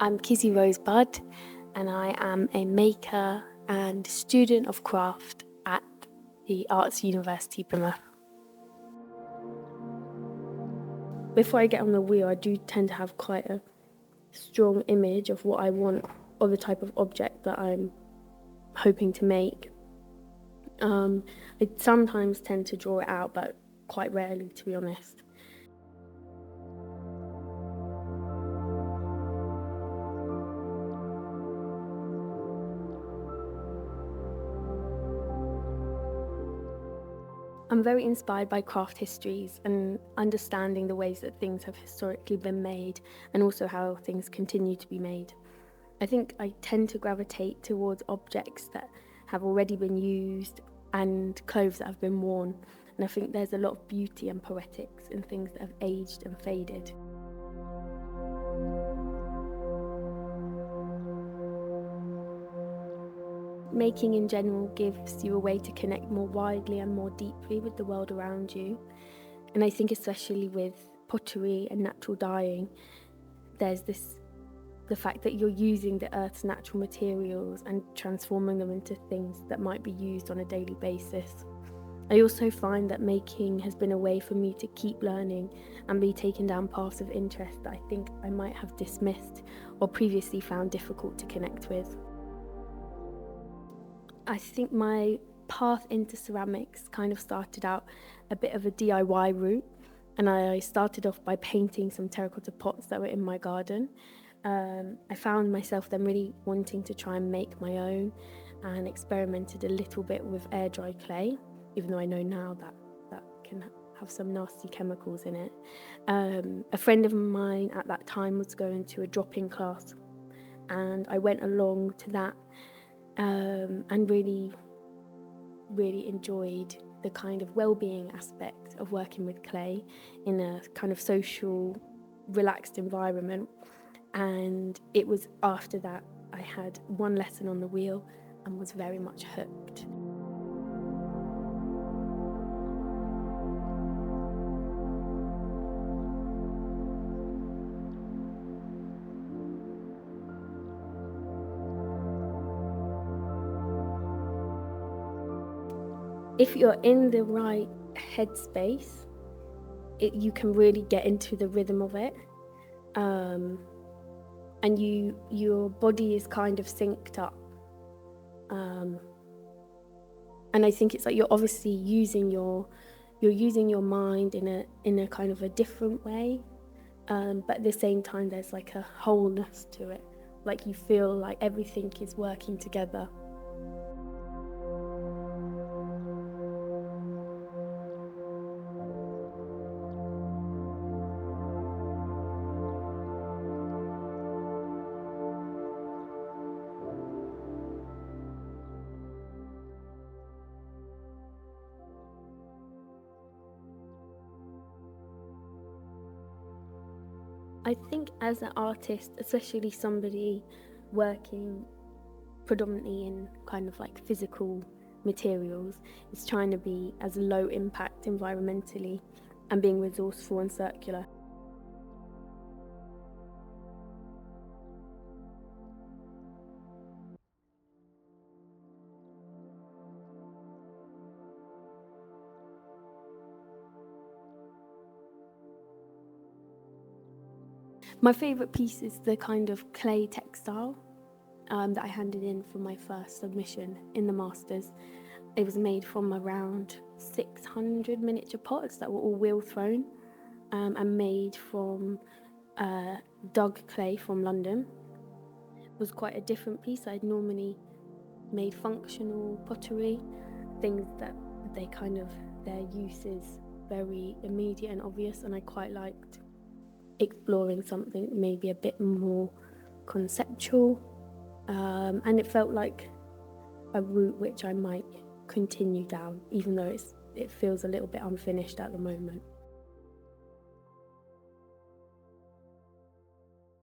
I'm Kizzy Rosebud, and I am a maker and student of craft at the Arts University Plymouth. Before I get on the wheel, I do tend to have quite a strong image of what I want or the type of object that I'm hoping to make. I sometimes tend to draw it out, but quite rarely, to be honest. I'm very inspired by craft histories and understanding the ways that things have historically been made and also how things continue to be made. I think I tend to gravitate towards objects that have already been used and clothes that have been worn. And I think there's a lot of beauty and poetics in things that have aged and faded. Making in general gives you a way to connect more widely and more deeply with the world around you. And I think especially with pottery and natural dyeing, there's the fact that you're using the earth's natural materials and transforming them into things that might be used on a daily basis. I also find that making has been a way for me to keep learning and be taken down paths of interest that I think I might have dismissed or previously found difficult to connect with. I think my path into ceramics kind of started out a bit of a DIY route, and I started off by painting some terracotta pots that were in my garden. I found myself then really wanting to try and make my own and experimented a little bit with air dry clay, even though I know now that that can have some nasty chemicals in it. A friend of mine at that time was going to a drop-in class, and I went along to that and really enjoyed the kind of well-being aspect of working with clay in a kind of social, relaxed environment. And it was after that I had one lesson on the wheel and was very much hooked. If you're in the right headspace, you can really get into the rhythm of it. And your body is kind of synced up. And I think it's like you're obviously using your mind in a kind of a different way. But at the same time there's like a wholeness to it. Like you feel like everything is working together. I think as an artist, especially somebody working predominantly in kind of like physical materials, is trying to be as low impact environmentally and being resourceful and circular. My favourite piece is the kind of clay textile that I handed in for my first submission in the Masters. It was made from around 600 miniature pots that were all wheel thrown and made from dug clay from London. It was quite a different piece. I'd normally made functional pottery, things that their use is very immediate and obvious, and I quite liked exploring something maybe a bit more conceptual, and it felt like a route which I might continue down, even though it feels a little bit unfinished at the moment.